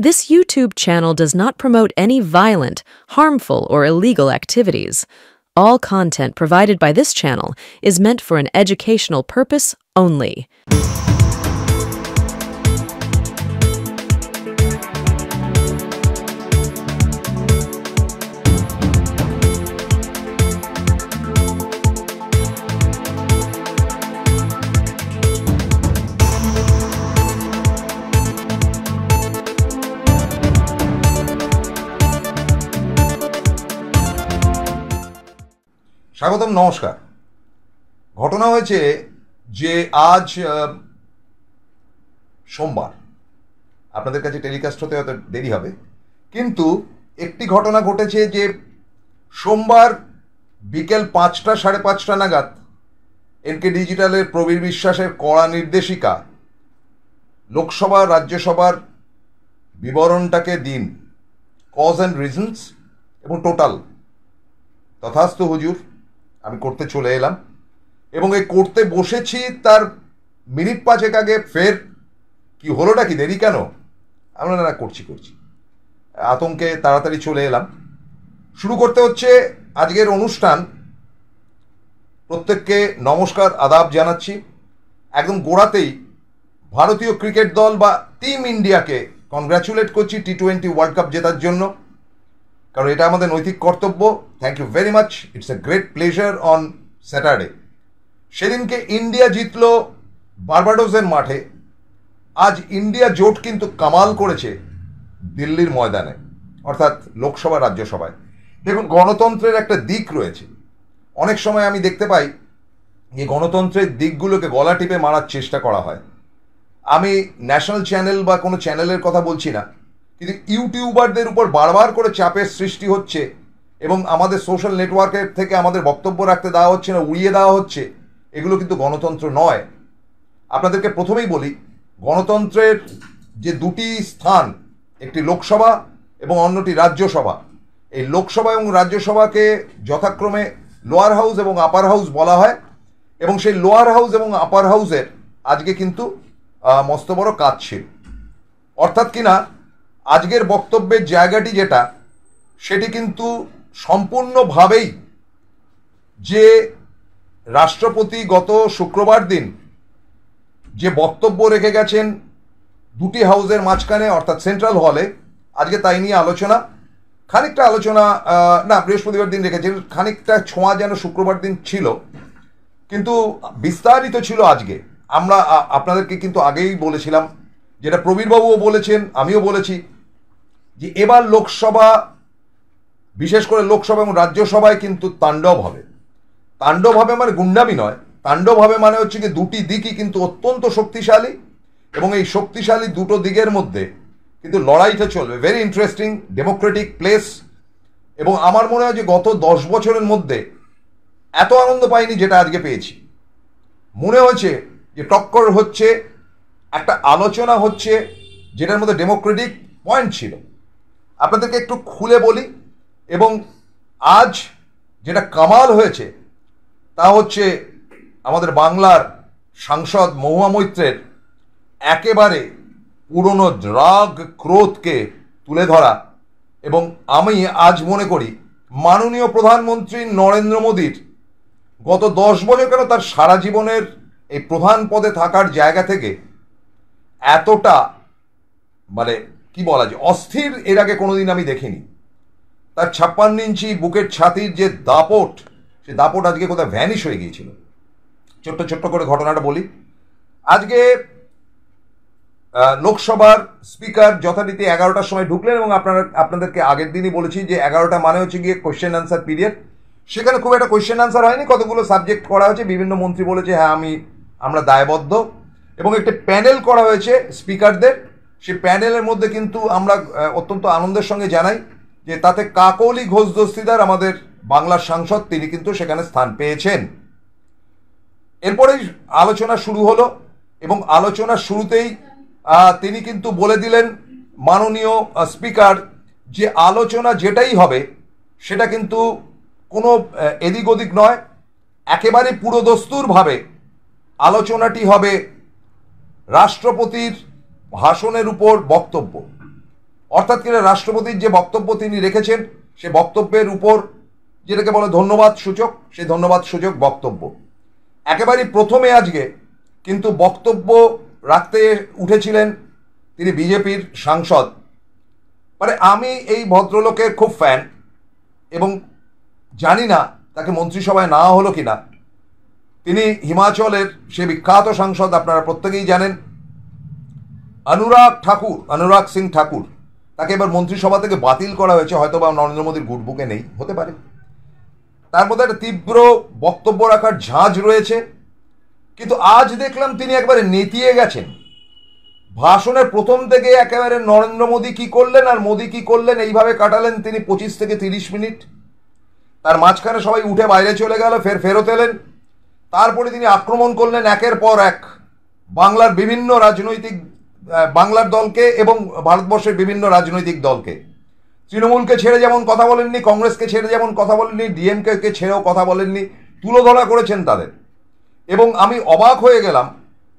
This YouTube channel does not promote any violent, harmful, or illegal activities. All content provided by this channel is meant for an educational purpose only. স্বাগতম, নমস্কার। ঘটনা হয়েছে যে আজ সোমবার, আপনাদের কাছে টেলিকাস্ট হতে হয়তো দেরি হবে, কিন্তু একটি ঘটনা ঘটেছে যে সোমবার বিকেল 5টা সাড়ে 5টা নাগাদ এনকে ডিজিটালের প্রবীর বিশ্বাসের কড়া নির্দেশিকা লোকসভা রাজ্যসভার বিবরণটাকে দিন, কজ অ্যান্ড রিজনস এবং টোটাল তথাস্তু হুজুর আমি করতে চলে এলাম এবং এই করতে বসেছি তার মিনিট 5 আগে ফের কি হলোটা কি, দেরি কেন, আমরা না করছি আতঙ্কে তাড়াতাড়ি চলে এলাম। শুরু করতে হচ্ছে আজকের অনুষ্ঠান। প্রত্যেককে নমস্কার, আদাব জানাচ্ছি। একদম গোড়াতেই ভারতীয় ক্রিকেট দল বা টিম ইন্ডিয়াকে কনগ্র্যাচুলেট করছি টি-20 ওয়ার্ল্ড কাপ জেতার জন্য, কারণ এটা আমাদের নৈতিক কর্তব্য। Thank you very much, it's a great pleasure on Saturday. সেদিনকে ইন্ডিয়া জিতল বার্বাডোসের মাঠে। আজ ইন্ডিয়া জোট কিন্তু কামাল করেছে দিল্লির ময়দানে, অর্থাৎ লোকসভা রাজ্যসভায়। দেখুন, গণতন্ত্রের একটা দিক রয়েছে। অনেক সময় আমি দেখতে পাই যে গণতন্ত্রের দিকগুলোকে গলা টিপে মারার চেষ্টা করা হয়। আমি ন্যাশনাল চ্যানেল বা কোনো চ্যানেলের কথা বলছি না, কিন্তু ইউটিউবারদের উপর বারবার করে চাপের সৃষ্টি হচ্ছে এবং আমাদের সোশ্যাল নেটওয়ার্কের থেকে আমাদের বক্তব্য রাখতে দেওয়া হচ্ছে না, উড়িয়ে দেওয়া হচ্ছে। এগুলো কিন্তু গণতন্ত্র নয়। আপনাদেরকে প্রথমেই বলি, গণতন্ত্রের যে দুটি স্থান, একটি লোকসভা এবং অন্যটি রাজ্যসভা, এই লোকসভা এবং রাজ্যসভাকে যথাক্রমে লোয়ার হাউস এবং আপার হাউস বলা হয়, এবং সেই লোয়ার হাউস এবং আপার হাউসের আজকে কিন্তু মস্ত বড় কাজ ছিল। অর্থাৎ কিনা আজকের বক্তব্যের জায়গাটি যেটা, সেটি কিন্তু সম্পূর্ণভাবেই যে রাষ্ট্রপতি গত শুক্রবার দিন যে বক্তব্য রেখে গেছেন দুটি হাউসের মাঝখানে, অর্থাৎ সেন্ট্রাল হলে, আজকে তাই নিয়ে আলোচনা। খানিকটা আলোচনা না, বৃহস্পতিবার দিন রেখেছেন, খানিকটা ছোঁয়া যেন শুক্রবার দিন ছিল, কিন্তু বিস্তারিত ছিল আজকে। আমরা আপনাদেরকে কিন্তু আগেই বলেছিলাম, যেটা প্রবীরবাবুও বলেছেন, আমিও বলেছি, যে এবার লোকসভা, বিশেষ করে লোকসভা এবং রাজ্যসভায় কিন্তু তাণ্ডব হবে। তাণ্ডব হবে মানে গুন্ডামি নয়, তাণ্ডব হবে মানে হচ্ছে কি দুটি দিকই কিন্তু অত্যন্ত শক্তিশালী, এবং এই শক্তিশালী দুটো দিকের মধ্যে কিন্তু লড়াইটা চলবে। Very interesting Democratic place. এবং আমার মনে হয় যে গত 10 বছরের মধ্যে এত আনন্দ পাইনি যেটা আজকে পেয়েছি। মনে হয়েছে যে টক্কর হচ্ছে, একটা আলোচনা হচ্ছে যেটার মধ্যে ডেমোক্রেটিক পয়েন্ট ছিল। আপনাদেরকে একটু খুলে বলি, এবং আজ যেটা কামাল হয়েছে তা হচ্ছে আমাদের বাংলার সাংসদ মহুয়া মৈত্রের একেবারে পুরনো রাগ ক্রোধকে তুলে ধরা। এবং আমি আজ মনে করি মাননীয় প্রধানমন্ত্রী নরেন্দ্র মোদীর গত 10 বছর, কেন তার সারা জীবনের এই প্রধান পদে থাকার জায়গা থেকে এতটা মানে কি বলা যায় অস্থির এর আগে কোনোদিন আমি দেখিনি। তার 56 ইঞ্চি বুকের ছাতির যে দাপট, সে দাপট আজকে কোথায় ভ্যানিশ হয়ে গিয়েছিল। ছোট্ট করে ঘটনাটা বলি। আজকে লোকসভার স্পিকার যথারীতি 11টার সময় ঢুকলেন, এবং আপনাদেরকে আগের দিনই বলেছি যে 11টা মানে হচ্ছে গিয়ে কোয়েশ্চেন আনসার পিরিয়ড। সেখানে খুব একটা কোয়েশ্চেন আনসার হয়নি, কতগুলো সাবজেক্ট করা হয়েছে। বিভিন্ন মন্ত্রী বলেছে হ্যাঁ আমরা দায়বদ্ধ, এবং একটা প্যানেল করা হয়েছে স্পিকারদের। সেই প্যানেলের মধ্যে কিন্তু আমরা অত্যন্ত আনন্দের সঙ্গে জানাই যে তাতে কাকলি ঘোষ দস্তিদার, আমাদের বাংলার সাংসদ, তিনি কিন্তু সেখানে স্থান পেয়েছেন। এরপরেই আলোচনা শুরু হলো, এবং আলোচনার শুরুতেই তিনি কিন্তু বলে দিলেন মাননীয় স্পিকার যে আলোচনা যেটাই হবে সেটা কিন্তু কোনো এদিক ওদিক নয়, একেবারে পুরোদস্তুরভাবে আলোচনাটি হবে রাষ্ট্রপতির ভাষণের উপর বক্তব্য। অর্থাৎ কিনা রাষ্ট্রপতির যে বক্তব্য তিনি রেখেছেন সে বক্তব্যের উপর যেটাকে বলে ধন্যবাদ সূচক, সেই ধন্যবাদ সূচক বক্তব্য। একেবারেই প্রথমে আজকে কিন্তু বক্তব্য রাখতে উঠেছিলেন তিনি বিজেপির সাংসদ। মানে আমি এই ভদ্রলোকের খুব ফ্যান এবং জানি না তাকে মন্ত্রিসভায় নেওয়া হলো কিনা। তিনি হিমাচলের সে বিখ্যাত সাংসদ, আপনারা প্রত্যেকেই জানেন, অনুরাগ সিং ঠাকুর। তাকে এবার মন্ত্রিসভা থেকে বাতিল করা হয়েছে, হয়তো বা নরেন্দ্র মোদীর গুডবুকে নেই, হতে পারে। তার মধ্যে একটা তীব্র বক্তব্য রাখার ঝাঁজ রয়েছে, কিন্তু আজ দেখলাম তিনি একবারে নেতিয়ে গেছেন। ভাষণের প্রথম থেকে একেবারে নরেন্দ্র মোদী কি করলেন আর মোদী কি করলেন এইভাবে কাটালেন তিনি 25 থেকে 30 মিনিট। তার মাঝখানে সবাই উঠে বাইরে চলে গেল, ফেরত এলেন। তারপরে তিনি আক্রমণ করলেন একের পর এক বাংলার বিভিন্ন রাজনৈতিক বাংলার দলকে এবং ভারতবর্ষের বিভিন্ন রাজনৈতিক দলকে। তৃণমূলকে ছেড়ে যেমন কথা বলেননি, কংগ্রেসকে ছেড়ে যেমন কথা বলেননি, ডিএমকে ছেড়েও কথা বলেননি, তুলোধরা করেছেন তাদের। এবং আমি অবাক হয়ে গেলাম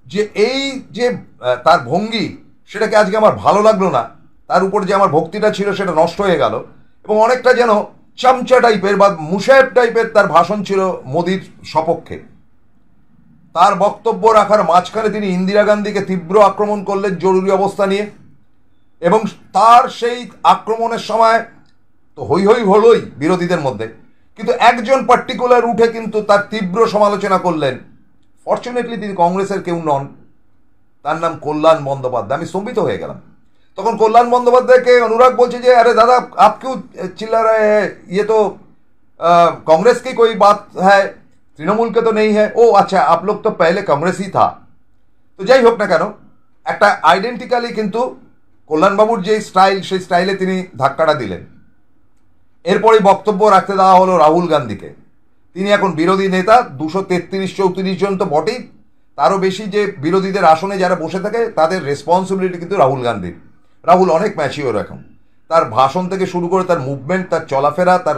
যে এই যে তার ভঙ্গি, সেটাকে আজকে আমার ভালো লাগলো না। তার উপর যে আমার ভক্তিটা ছিল সেটা নষ্ট হয়ে গেল এবং অনেকটা যেন চামচা টাইপের বা মুসাহেব টাইপের তার ভাষণ ছিল মোদির সপক্ষে। তার বক্তব্য রাখার মাঝখানে তিনি ইন্দিরা গান্ধীকে তীব্র আক্রমণ করলেন জরুরি অবস্থা নিয়ে, এবং তার সেই আক্রমণের সময় তো হই হই হলোই বিরোধীদের মধ্যে, কিন্তু একজন পার্টিকুলার উঠে কিন্তু তার তীব্র সমালোচনা করলেন। ফর্চুনেটলি তিনি কংগ্রেসের কেউ নন, তার নাম কল্যাণ বন্দ্যোপাধ্যায়। আমি স্তম্ভিত হয়ে গেলাম। তখন কল্যাণ বন্দ্যোপাধ্যায়কে অনুরাগ বলছে যে আরে দাদা আপ क्यों चिल्ला रहे हैं, ये तो कांग्रेस की कोई बात है, तृणमूल के तो नहीं है। ओ अच्छा, आप लोग तो पहले कांग्रेस ही था। তো যাই হোক না কেন, একটা আইডেন্টিক্যালি কিন্তু কল্যাণবাবুর যে স্টাইল, সেই স্টাইলে তিনি ধাক্কাটা দিলেন। এরপরই বক্তব্য রাখতে দেওয়া হলো রাহুল গান্ধীকে। তিনি এখন বিরোধী নেতা, 233-34 জন তো বটেই, তারও বেশি যে বিরোধীদের আসনে যারা বসে থাকে তাদের রেসপন্সিবিলিটি কিন্তু রাহুল গান্ধীর। রাহুল অনেক ম্যাচিওর এখন, তার ভাষণ থেকে শুরু করে তার মুভমেন্ট, তার চলাফেরা, তার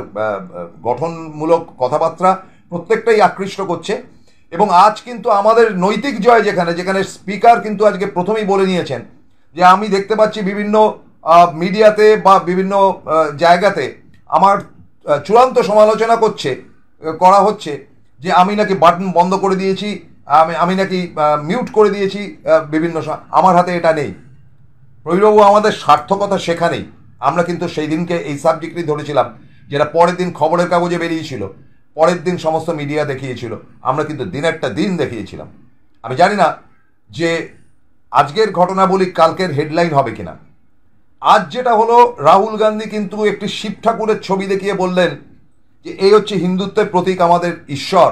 গঠনমূলক কথাবার্তা প্রত্যেকটাই আকৃষ্ট করছে। এবং আজ কিন্তু আমাদের নৈতিক জয়, যেখানে স্পিকার কিন্তু আজকে প্রথমেই বলে নিয়েছেন যে আমি দেখতে পাচ্ছি বিভিন্ন মিডিয়াতে বা বিভিন্ন জায়গাতে আমার চূড়ান্ত সমালোচনা করা হচ্ছে যে আমি নাকি বাটন বন্ধ করে দিয়েছি, আমি নাকি মিউট করে দিয়েছি বিভিন্ন সময়। আমার হাতে এটা নেই। প্রবীরবাবু, আমাদের সার্থকতা সেখানেই। আমরা কিন্তু সেই দিনকে এই সাবজেক্টই ধরেছিলাম, যেটা পরের দিন খবরের কাগজে বেরিয়েছিল, পরের দিন সমস্ত মিডিয়া দেখিয়েছিল, আমরা কিন্তু দিনেরটা দিন দেখিয়েছিলাম। আমি জানি না যে আজকের ঘটনাবলী কালকের হেডলাইন হবে কিনা। আজ যেটা হলো, রাহুল গান্ধী কিন্তু একটি শিব ঠাকুরের ছবি দেখিয়ে বললেন যে এই হচ্ছে হিন্দুত্বের প্রতীক, আমাদের ঈশ্বর।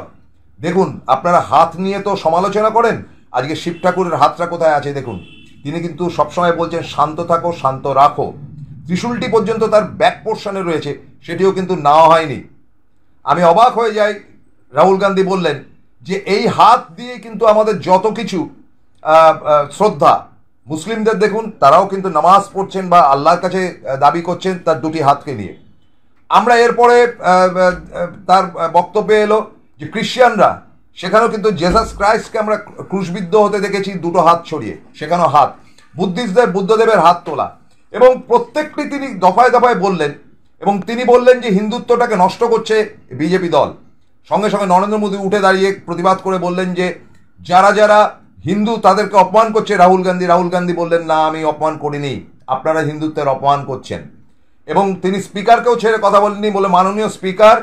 দেখুন, আপনারা হাত নিয়ে তো সমালোচনা করেন, আজকে শিব ঠাকুরের হাতটা কোথায় আছে দেখুন। তিনি কিন্তু সবসময় বলছেন শান্ত থাকো, শান্ত রাখো। ত্রিশূলটি পর্যন্ত তার ব্যাক পোর্শনে রয়েছে, সেটিও কিন্তু নেওয়া হয়নি। আমি অবাক হয়ে যাই। রাহুল গান্ধী বললেন যে এই হাত দিয়ে কিন্তু আমাদের যত কিছু শ্রদ্ধা, মুসলিমদের দেখুন তারাও কিন্তু নামাজ পড়ছেন বা আল্লাহর কাছে দাবি করছেন তার দুটি হাতকে নিয়ে। আমরা এরপরে তার বক্তব্যে এলো যে খ্রিস্টানরা, সেখানেও কিন্তু জেসাস ক্রাইস্টকে আমরা ক্রুশবিদ্ধ হতে দেখেছি দুটো হাত ছড়িয়ে, সেখানেও হাত। বুদ্ধদেবের হাত তোলা, এবং প্রত্যেকটি তিনি দফায় দফায় বললেন। এবং তিনি বললেন যে হিন্দুত্বটাকে নষ্ট করছে বিজেপি দল। সঙ্গে সঙ্গে নরেন্দ্র মোদী উঠে দাঁড়িয়ে প্রতিবাদ করে বললেন যে যারা যারা হিন্দু তাদেরকে অপমান করছে রাহুল গান্ধী বললেন না, আমি অপমান করিনি, আপনারা হিন্দুত্বের অপমান করছেন। এবং তিনি স্পিকারকেও ছেড়ে কথা বলেননি, বলে মাননীয় স্পিকার,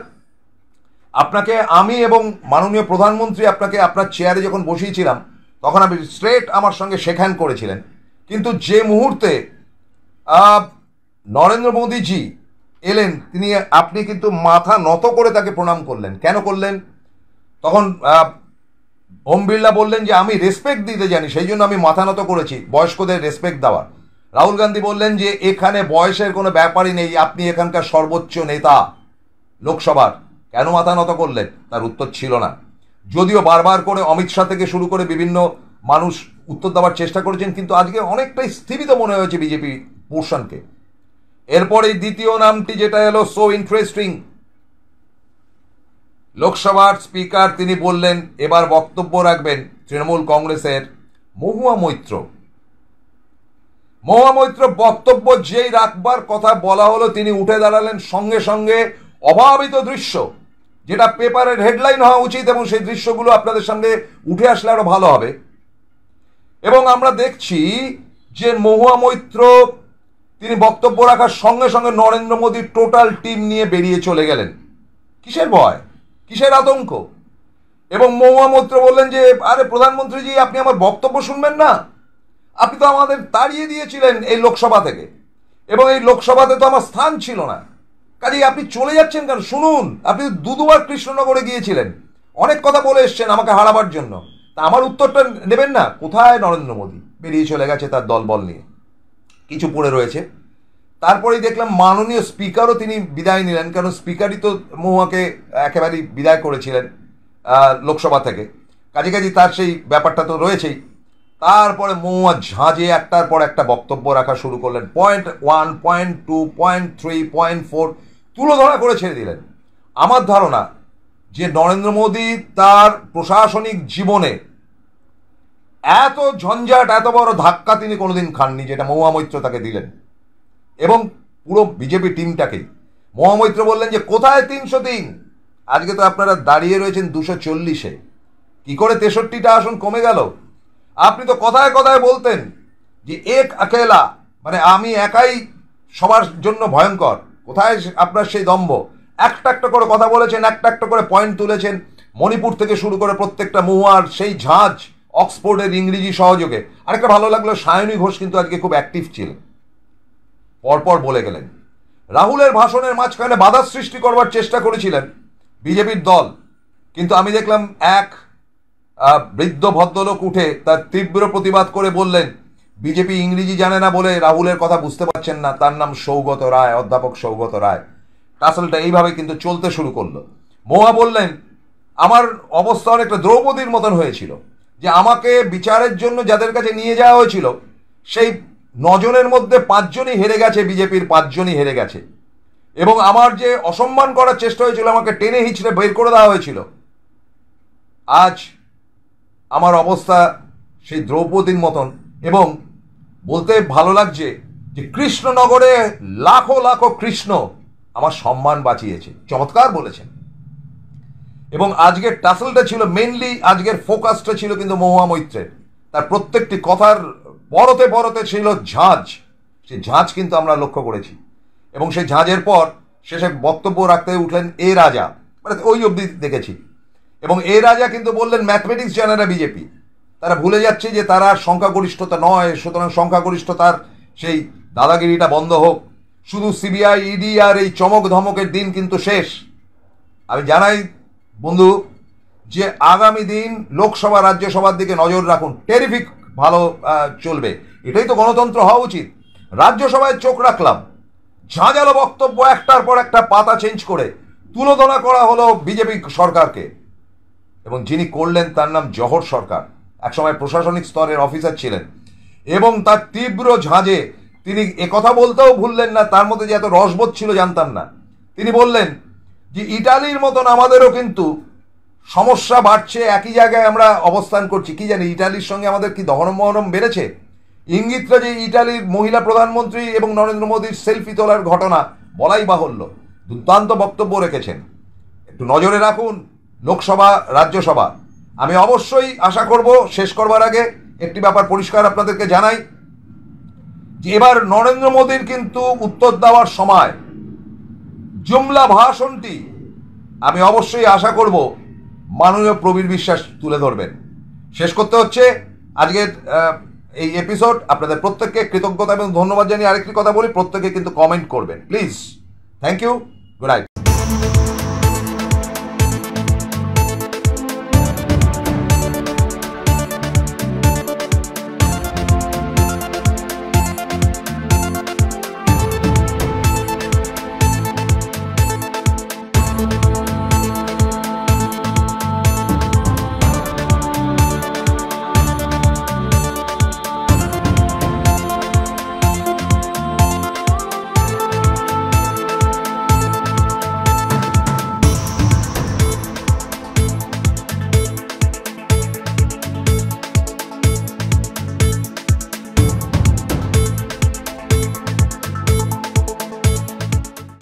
আপনাকে আমি এবং মাননীয় প্রধানমন্ত্রী আপনাকে আপনার চেয়ারে যখন বসিয়েছিলাম তখন আপনি স্ট্রেট আমার সঙ্গে শেক হ্যান্ড করেছিলেন, কিন্তু যে মুহূর্তে নরেন্দ্র মোদীজি এলেন আপনি কিন্তু মাথা নত করে তাকে প্রণাম করলেন। কেন করলেন? তখন ওম বিড়লা বললেন যে আমি রেসপেক্ট দিতে জানি, সেই জন্য আমি মাথা নত করেছি, বয়স্কদের রেসপেক্ট দেওয়ার। রাহুল গান্ধী বললেন যে এখানে বয়সের কোনো ব্যাপারই নেই, আপনি এখানকার সর্বোচ্চ নেতা লোকসভার, কেন মাথা নত করলেন? তার উত্তর ছিল না। যদিও বারবার করে অমিত শাহ থেকে শুরু করে বিভিন্ন মানুষ উত্তর দেওয়ার চেষ্টা করেছেন, কিন্তু আজকে অনেকটাই স্থিমিত মনে হয়েছে বিজেপি পোর্শনকে। এরপরে দ্বিতীয় নামটি যেটা এলো সো ইন্টারেস্টিং, লোকসভার স্পিকার তিনি বললেন এবার বক্তব্য রাখবেন তৃণমূল কংগ্রেসের মহুয়া মৈত্র। মহুয়া মৈত্র বক্তব্য যেই রাখবার কথা বলা হলো তিনি উঠে দাঁড়ালেন, সঙ্গে সঙ্গে অভাবিত দৃশ্য, যেটা পেপারের হেডলাইন হওয়া উচিত এবং সেই দৃশ্যগুলো আপনাদের সামনে উঠে আসলে আরো ভালো হবে। এবং আমরা দেখছি যে মহুয়া মৈত্র তিনি বক্তব্য রাখার সঙ্গে সঙ্গে নরেন্দ্র মোদীর টোটাল টিম নিয়ে বেরিয়ে চলে গেলেন। কিসের ভয়, কিসের আতঙ্ক? এবং মহুয়া মৈত্র বললেন যে আরে প্রধানমন্ত্রীজি, আপনি আমার বক্তব্য শুনবেন না? আপনি তো আমাদের তাড়িয়ে দিয়েছিলেন এই লোকসভা থেকে, এবং এই লোকসভাতে তো আমার স্থান ছিল না, কাজেই আপনি চলে যাচ্ছেন কেন? শুনুন, আপনি দুবার কৃষ্ণনগরে গিয়েছিলেন, অনেক কথা বলে এসছেন আমাকে হারাবার জন্য, তা আমার উত্তরটা নেবেন না? কোথায় নরেন্দ্র মোদী? বেরিয়ে চলে গেছে তার দলবল নিয়ে, কিছু পড়ে রয়েছে। তারপরেই দেখলাম মাননীয় স্পিকারও তিনি বিদায় নিলেন, কারণ স্পিকারই তো মহুয়াকে একেবারেই বিদায় করেছিলেন লোকসভা থেকে, কাজে তার সেই ব্যাপারটা তো রয়েছেই। তারপরে মহুয়া ঝাঁঝে একটার পর একটা বক্তব্য রাখা শুরু করলেন, 1, 2, 3, 4 তুলোধরা করে ছেড়ে দিলেন। আমার ধারণা যে নরেন্দ্র মোদী তার প্রশাসনিক জীবনে এত ঝঞ্ঝাট, এত বড় ধাক্কা তিনি কোনোদিন খাননি, যেটা মহুয়া মৈত্র তাকে দিলেন, এবং পুরো বিজেপি টিমটাকেই। মহুয়া মৈত্র বললেন যে কোথায় 303? আজকে তো আপনারা দাঁড়িয়ে রয়েছেন 240-এ, কি করে 63টা আসন কমে গেল? আপনি তো কথায় কথায় বলতেন যে এক আকেলা, মানে আমি একাই সবার জন্য ভয়ঙ্কর। কোথায় আপনার সেই দম্ভ? একটা একটা করে কথা বলেছেন, একটা একটা করে পয়েন্ট তুলেছেন, মণিপুর থেকে শুরু করে প্রত্যেকটা মহুয়ার সেই ঝাঁজ, অক্সফোর্ডের ইংরেজি সহযোগে। আরেকটা ভালো লাগলো, সায়নী ঘোষ কিন্তু আজকে খুব অ্যাক্টিভ ছিলেন, পরপর বলে গেলেন। রাহুলের ভাষণের মাঝখানে বাধা সৃষ্টি করবার চেষ্টা করেছিলেন বিজেপির দল, কিন্তু আমি দেখলাম এক বৃদ্ধ ভদ্রলোক উঠে তার তীব্র প্রতিবাদ করে বললেন বিজেপি ইংরেজি জানে না বলে রাহুলের কথা বুঝতে পারছেন না, তার নাম সৌগত রায়, অধ্যাপক সৌগত রায়। টাসলটা এইভাবে কিন্তু চলতে শুরু করলো। মহুয়া বললেন আমার অবস্থা অনেকটা দ্রৌপদীর মতন হয়েছিল, যে আমাকে বিচারের জন্য যাদের কাছে নিয়ে যাওয়া হয়েছিল সেই 9 জনের মধ্যে 5 জনই হেরে গেছে, বিজেপির 5 জনই হেরে গেছে, এবং আমার যে অসম্মান করার চেষ্টা হয়েছিল, আমাকে টেনে হিঁচড়ে বের করে দেওয়া হয়েছিল। আজ আমার অবস্থা সেই দ্রৌপদীর মতন, এবং বলতে ভালো লাগছে যে কৃষ্ণনগরে লাখো লাখো কৃষ্ণ আমার সম্মান বাঁচিয়েছে। চমৎকার বলেছেন। এবং আজকের টাসলটা ছিল মেইনলি, আজকের ফোকাসটা ছিল কিন্তু মহুয়া মৈত্রের, তার প্রত্যেকটি কথার পরতে পরতে ছিল ঝাঁজ। সেই ঝাঁজ কিন্তু আমরা লক্ষ্য করেছি, এবং সেই ঝাঁজের পর শেষে বক্তব্য রাখতে উঠলেন এ রাজা, মানে ওই অবধি দেখেছি। এবং এ রাজা কিন্তু বললেন ম্যাথমেটিক্স জানে না বিজেপি, তারা ভুলে যাচ্ছে যে তারা সংখ্যাগরিষ্ঠতা নয়, সুতরাং সংখ্যাগরিষ্ঠতার সেই দাদাগিরিটা বন্ধ হোক, শুধু সিবিআই, ইডি আর এই চমক ধমকের দিন কিন্তু শেষ। আমি জানাই বন্ধু যে আগামী দিন লোকসভা রাজ্যসভার দিকে নজর রাখুন, টেরিফিক ভালো চলবে, এটাই তো গণতন্ত্র হওয়া উচিত। রাজ্যসভায় চোখ রাখলাম, ঝাঁঝালো বক্তব্য একটার পর একটা পাতা চেঞ্জ করে তুলোধনা করা হলো বিজেপি সরকারকে, এবং যিনি করলেন তার নাম জহর সরকার, একসময় প্রশাসনিক স্তরের অফিসার ছিলেন, এবং তার তীব্র ঝাঁজে তিনি একথা বলতেও ভুললেন না, তার মধ্যে যে এত রসবোধ ছিল জানতাম না। তিনি বললেন যে ইটালির মতন আমাদেরও কিন্তু সমস্যা বাড়ছে, একই জায়গায় আমরা অবস্থান করছি, কি জানি ইটালির সঙ্গে আমাদের কি দহরম মহরম বেড়েছে। ইঙ্গিতটা যে ইটালির মহিলা প্রধানমন্ত্রী এবং নরেন্দ্র মোদীর সেলফি তোলার ঘটনা, বলাই বাহুল্য। দুর্দান্ত বক্তব্য রেখেছেন, একটু নজরে রাখুন লোকসভা রাজ্যসভা। আমি অবশ্যই আশা করব শেষ করবার আগে একটি ব্যাপার পরিষ্কার আপনাদেরকে জানাই, যে এবার নরেন্দ্র মোদীর কিন্তু উত্তর দেওয়ার সময় জুমলা ভাষণটি আমি অবশ্যই আশা করব মাননীয় প্রবীর বিশ্বাস তুলে ধরবেন। শেষ করতে হচ্ছে আজকের এই এপিসোড। আপনাদের প্রত্যেককে কৃতজ্ঞতা এবং ধন্যবাদ জানিয়ে আরেকটি কথা বলি, প্রত্যেকে কিন্তু কমেন্ট করবেন please. Thank you, good night.